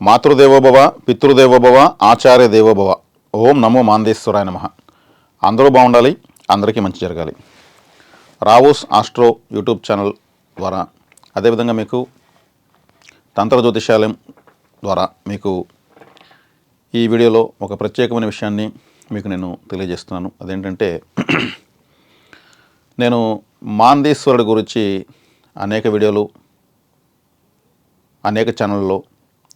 మాతృదేవోభవ, పితృదేవోభవ, ఆచార్య దేవోభవ. ఓం నమో మాందేశ్వరాయ నమః. అందరూ బాగుండాలి, అందరికీ మంచి జరగాలి. రావోస్ ఆస్ట్రో యూట్యూబ్ ఛానల్ ద్వారా, అదేవిధంగా మీకు తంత్ర జ్యోతిషాలయం ద్వారా మీకు ఈ వీడియోలో ఒక ప్రత్యేకమైన విషయాన్ని మీకు నేను తెలియజేస్తున్నాను. అదేంటంటే నేను మాందేశ్వరుడి గురించి అనేక వీడియోలు, అనేక ఛానళ్ళలో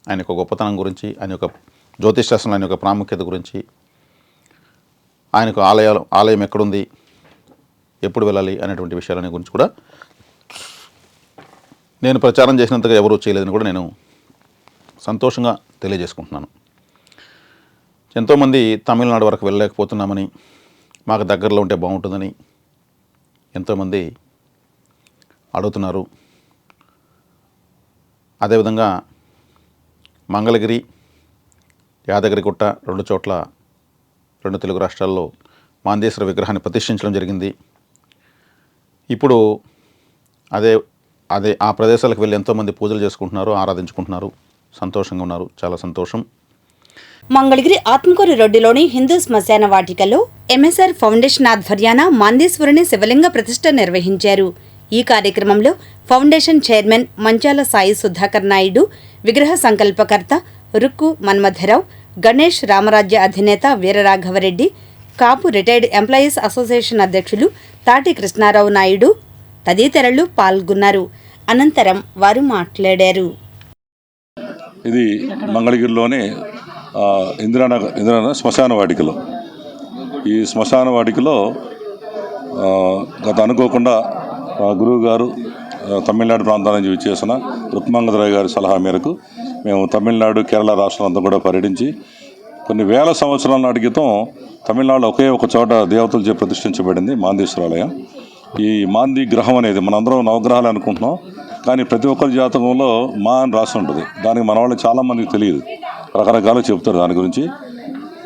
ఆయన యొక్క గొప్పతనం గురించి, ఆయన యొక్క జ్యోతిష్ శాస్త్రంలో ఆయన యొక్క ప్రాముఖ్యత గురించి, ఆయనకు ఆలయం ఎక్కడుంది, ఎప్పుడు వెళ్ళాలి అనేటువంటి విషయాలని గురించి కూడా నేను ప్రచారం చేసినంతగా ఎవరూ చేయలేదని కూడా నేను సంతోషంగా తెలియజేసుకుంటున్నాను. ఎంతోమంది తమిళనాడు వరకు వెళ్ళలేకపోతున్నామని, మాకు దగ్గరలో ఉంటే బాగుంటుందని ఎంతోమంది అడుగుతున్నారు. అదేవిధంగా మంగళగిరి, యాదగిరిగుట్ట రెండు చోట్ల, రెండు తెలుగు రాష్ట్రాల్లో మాందేశ్వర విగ్రహాన్ని ప్రతిష్ఠించడం జరిగింది. ఇప్పుడు అదే ఆ ప్రదేశాలకు వెళ్ళి ఎంతోమంది పూజలు చేసుకుంటున్నారు, ఆరాధించుకుంటున్నారు, సంతోషంగా ఉన్నారు. చాలా సంతోషం. మంగళగిరి ఆత్మకూరు రోడ్డులోని హిందూ శ్మశాన వాటికలో ఎంఎస్ఆర్ ఫౌండేషన్ ఆధ్వర్యాన మాందేశ్వరుని శివలింగ ప్రతిష్ఠ నిర్వహించారు. ఈ కార్యక్రమంలో ఫౌండేషన్ చైర్మన్ మంచాల సాయి సుధాకర్ నాయుడు, విగ్రహ సంకల్పకర్త రుక్కు మన్మథరావు, గణేష్ రామరాజ్య అధినేత వీరరాఘవరెడ్డి, కాపు రిటైర్డ్ ఎంప్లాయీస్ అసోసియేషన్ అధ్యక్షులు తాటి కృష్ణారావు నాయుడు తదితరులు పాల్గొన్నారు. అనంతరం వారు మాట్లాడారు. ఇది మంగళగిరిలోని ఇందిరానగర్ శ్మశాన వాటికలో, ఈ శ్మశాన వాటికలో గత అనుకోకుండా గురువు గారు తమిళనాడు ప్రాంతాల నుంచి విచ్చేసిన రుక్మంగదరాయ్ గారి సలహా మేరకు మేము తమిళనాడు, కేరళ రాష్ట్రం అంతా కూడా పర్యటించి కొన్ని వేల సంవత్సరాల నాటి క్రితం తమిళనాడులో ఒకే ఒక చోట దేవతలచే ప్రతిష్ఠించబడింది మాందేశ్వరాలయం. ఈ మాంది గ్రహం అనేది మనందరం నవగ్రహాలు అనుకుంటున్నాం, కానీ ప్రతి ఒక్కరి జాతకంలో మా అని రాసి ఉంటుంది. దానికి మన వాళ్ళు చాలామందికి తెలియదు, రకరకాలు చెప్తారు దాని గురించి.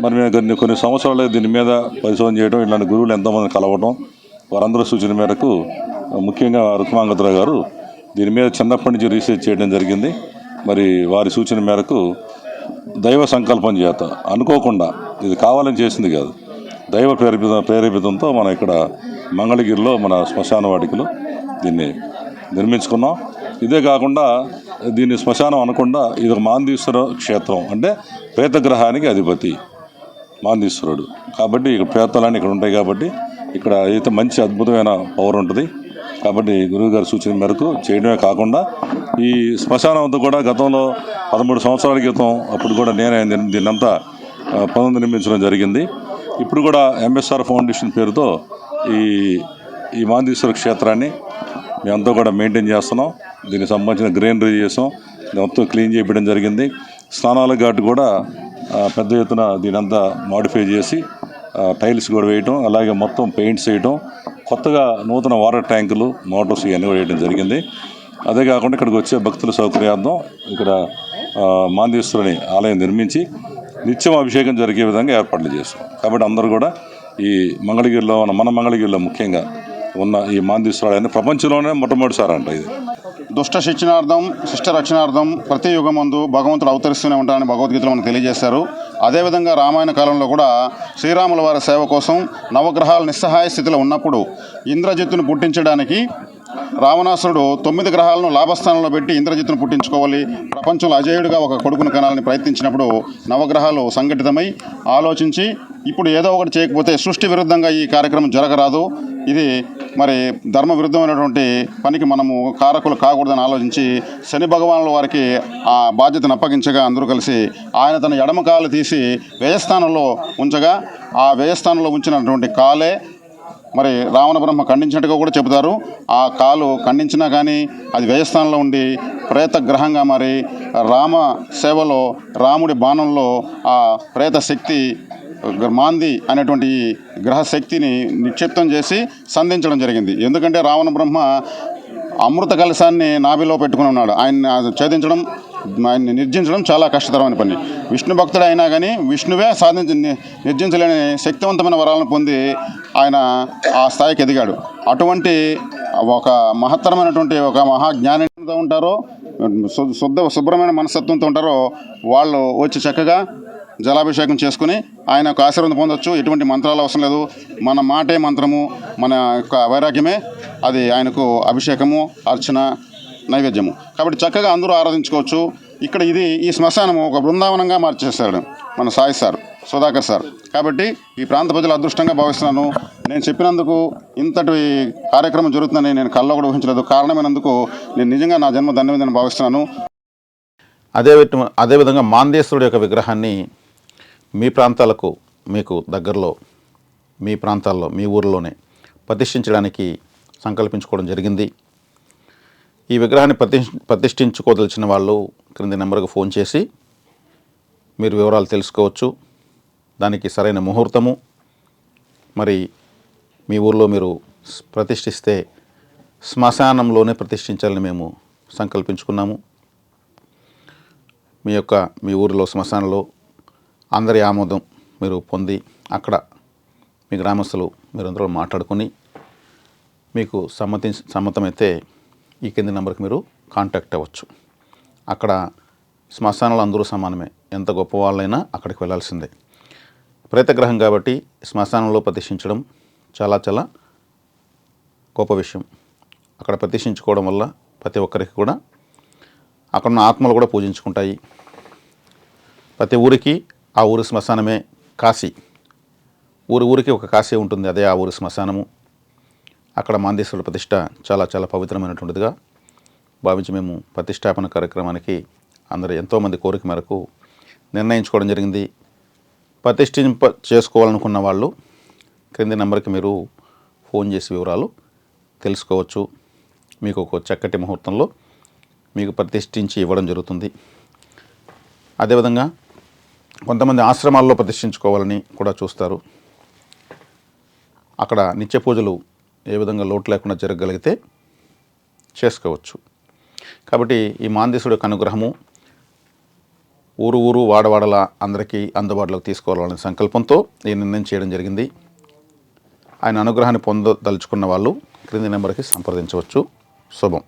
మరి మేము కొన్ని సంవత్సరాలు దీని మీద పరిశోధన చేయడం, ఇలాంటి గురువులు ఎంతోమంది కలవడం, వారందరూ సూచన మేరకు ముఖ్యంగా రుక్మాంగదరావు గారు దీని మీద చిన్నప్పటి నుంచి రీసెర్చ్ చేయడం జరిగింది. మరి వారి సూచన మేరకు దైవ సంకల్పం చేత, అనుకోకుండా, ఇది కావాలని చేసింది కాదు, దైవ ప్రేరేపితంతో మనం ఇక్కడ మంగళగిరిలో మన శ్మశాన వాటికలో దీన్ని నిర్మించుకున్నాం. ఇదే కాకుండా దీన్ని శ్మశానం అనకుండా ఇది ఒక మాందేశ్వర క్షేత్రం, అంటే ప్రేతగ్రహానికి అధిపతి మాందేశ్వరుడు. కాబట్టి ఇక్కడ ప్రేతాలన్నీ ఇక్కడ ఉంటాయి. కాబట్టి ఇక్కడ అయితే మంచి అద్భుతమైన పవర్ ఉంటుంది. కాబట్టి గురువుగారి సూచన మేరకు చేయడమే కాకుండా ఈ శ్మశానం అంతా కూడా గతంలో 13 సంవత్సరాల క్రితం అప్పుడు కూడా నేనే దీన్నంతా నిర్మించడం జరిగింది. ఇప్పుడు కూడా ఎంఎస్ఆర్ ఫౌండేషన్ పేరుతో ఈ మాందేశ్వర క్షేత్రాన్ని మేమంతా కూడా మెయింటైన్ చేస్తున్నాం. దీనికి సంబంధించిన గ్రీనరీ చేసాం, మొత్తం క్లీన్ చేయడం జరిగింది. స్నానాల ఘాటు కూడా పెద్ద ఎత్తున దీనంతా మాడిఫై చేసి టైల్స్ కూడా వేయటం, అలాగే మొత్తం పెయింట్స్ వేయటం, కొత్తగా నూతన వాటర్ ట్యాంకులు, మోటార్స్ ఇవన్నీ కూడా వేయడం జరిగింది. అదే కాకుండా ఇక్కడికి వచ్చే భక్తుల సౌకర్యార్థం ఇక్కడ మాందేశ్వరుని ఆలయం నిర్మించి నిత్యం అభిషేకం జరిగే విధంగా ఏర్పాట్లు చేస్తాం. కాబట్టి అందరూ కూడా ఈ మంగళగిరిలో మన మంగళగిరిలో ముఖ్యంగా ఉన్న ఈ మాందేశ్వరాలయాన్ని ప్రపంచంలోనే మొట్టమొదటిసారి అంట. ఇది దుష్ట శిక్షణార్థం, శిష్ట రక్షణార్థం ప్రతి యుగమందు భగవంతుడు అవతరిస్తూనే ఉంటారని భగవద్గీతలో మనకు తెలియజేశారు. అదేవిధంగా రామాయణ కాలంలో కూడా శ్రీరాముల వారి సేవ కోసం నవగ్రహాలు నిస్సహాయ స్థితిలో ఉన్నప్పుడు ఇంద్రజిత్తును పుట్టించడానికి రావణాసురుడు 9 గ్రహాలను లాభస్థానంలో పెట్టి ఇంద్రజిత్తును పుట్టించుకోవాలి, ప్రపంచంలో అజేయుడిగా ఒక కొడుకును కనాలని ప్రయత్నించినప్పుడు నవగ్రహాలు సంఘటితమై ఆలోచించి ఇప్పుడు ఏదో ఒకటి చేయకపోతే సృష్టి విరుద్ధంగా ఈ కార్యక్రమం జరగరాదు, ఇది మరి ధర్మ విరుద్ధమైనటువంటి పనికి మనము కారకులు కాకూడదని ఆలోచించి శని భగవానుల వారికి ఆ బాధ్యతను అప్పగించగా అందరూ కలిసి ఆయన తన ఎడమ కాలు తీసి వ్యయస్థానంలో ఉంచగా ఆ వ్యయస్థానంలో ఉంచినటువంటి కాలే మరి రావణ బ్రహ్మ ఖండించినట్టుగా కూడా చెబుతారు. ఆ కాలు ఖండించినా కానీ అది వ్యయస్థానంలో ఉండి ప్రేత గ్రహంగా మరి రామ సేవలో, రాముడి బాణంలో ఆ ప్రేత శక్తి మాంది అనేటువంటి గ్రహ శక్తిని నిక్షిప్తం చేసి సంధించడం జరిగింది. ఎందుకంటే రావణ బ్రహ్మ అమృత కలశాన్ని నాభిలో పెట్టుకుని ఉన్నాడు. ఆయన్ని ఛేదించడం, ఆయన్ని నిర్జించడం చాలా కష్టతరమైన పని. విష్ణు భక్తుడు అయినా కానీ విష్ణువే నిర్జించలేని శక్తివంతమైన వరాలను పొంది ఆయన ఆ స్థాయికి ఎదిగాడు. అటువంటి ఒక మహత్తరమైనటువంటి ఒక మహాజ్ఞానితో ఉంటారో శుభ్రమైన మనస్తత్వంతో ఉంటారో వాళ్ళు వచ్చి చక్కగా జలాభిషేకం చేసుకుని ఆయన యొక్క ఆశీర్వాదం పొందొచ్చు. ఎటువంటి మంత్రాలు అవసరం లేదు. మన మాటే మంత్రము, మన యొక్క వైరాగ్యమే అది ఆయనకు అభిషేకము, అర్చన, నైవేద్యము. కాబట్టి చక్కగా అందరూ ఆరాధించుకోవచ్చు. ఇక్కడ ఈ శ్మశానము ఒక బృందావనంగా మార్చేశాడు మన సాయి సార్, సుధాకర్ సార్. కాబట్టి ఈ ప్రాంత ప్రజలు అదృష్టంగా భావిస్తున్నాను. నేను చెప్పినందుకు ఇంతటి కార్యక్రమం జరుగుతుందని నేను కల్లో కూడా ఊహించలేదు. కారణమైనందుకు నేను నిజంగా నా జన్మ ధన్యవాదాన్ని భావిస్తున్నాను. అదేవిధంగా మాందేశ్వరుడు యొక్క విగ్రహాన్ని మీ ప్రాంతాలకు, మీకు దగ్గరలో మీ ప్రాంతాల్లో, మీ ఊరిలోనే ప్రతిష్ఠించడానికి సంకల్పించుకోవడం జరిగింది. ఈ విగ్రహాన్ని ప్రతిష్ఠించుకోదలిచిన వాళ్ళు క్రింది నెంబర్కు ఫోన్ చేసి మీరు వివరాలు తెలుసుకోవచ్చు. దానికి సరైన ముహూర్తము, మరి మీ ఊర్లో మీరు ప్రతిష్ఠిస్తే శ్మశానంలోనే ప్రతిష్ఠించాలని మేము సంకల్పించుకున్నాము. మీ ఊరిలో శ్మశానంలో అందరి ఆమోదం మీరు పొంది అక్కడ మీ గ్రామస్తులు మీరందరూ మాట్లాడుకొని మీకు సమ్మతమైతే ఈ కింది నెంబర్కి మీరు కాంటాక్ట్ అవ్వచ్చు. అక్కడ శ్మశానాలు అందరూ సమానమే. ఎంత గొప్ప వాళ్ళైనా అక్కడికి వెళ్ళాల్సిందే. ప్రేతగ్రహం కాబట్టి శ్మశానంలో ప్రతిష్ఠించడం చాలా చాలా గొప్ప విషయం. అక్కడ ప్రతిష్ఠించుకోవడం వల్ల ప్రతి ఒక్కరికి కూడా అక్కడ ఉన్న ఆత్మలు కూడా పూజించుకుంటాయి. ప్రతి ఊరికి ఆ ఊరి శ్మశానమే కాశీ. ఊరికి ఒక కాశీ ఉంటుంది, అదే ఆ ఊరి శ్మశానము. అక్కడ మాందేశ్వరుడు ప్రతిష్ట చాలా చాలా పవిత్రమైనటువంటిదిగా భావించి మేము ప్రతిష్టాపన కార్యక్రమానికి అందరూ ఎంతోమంది కోరిక మేరకు నిర్ణయించుకోవడం జరిగింది. చేసుకోవాలనుకున్న వాళ్ళు క్రింది నెంబర్కి మీరు ఫోన్ చేసి వివరాలు తెలుసుకోవచ్చు. మీకు ఒక చక్కటి ముహూర్తంలో మీకు ప్రతిష్ఠించి ఇవ్వడం జరుగుతుంది. అదేవిధంగా కొంతమంది ఆశ్రమాల్లో ప్రతిష్ఠించుకోవాలని కూడా చూస్తారు. అక్కడ నిత్య పూజలు ఏ విధంగా లోటు లేకుండా జరగగలిగితే చేసుకోవచ్చు. కాబట్టి ఈ మాందేశ్వరుడి యొక్క అనుగ్రహము ఊరు వాడవాడల అందరికీ అందుబాటులోకి తీసుకోవాలనే సంకల్పంతో ఈ నిర్ణయం చేయడం జరిగింది. ఆయన అనుగ్రహాన్ని పొందదలుచుకున్న వాళ్ళు క్రింది నెంబర్కి సంప్రదించవచ్చు. శుభం.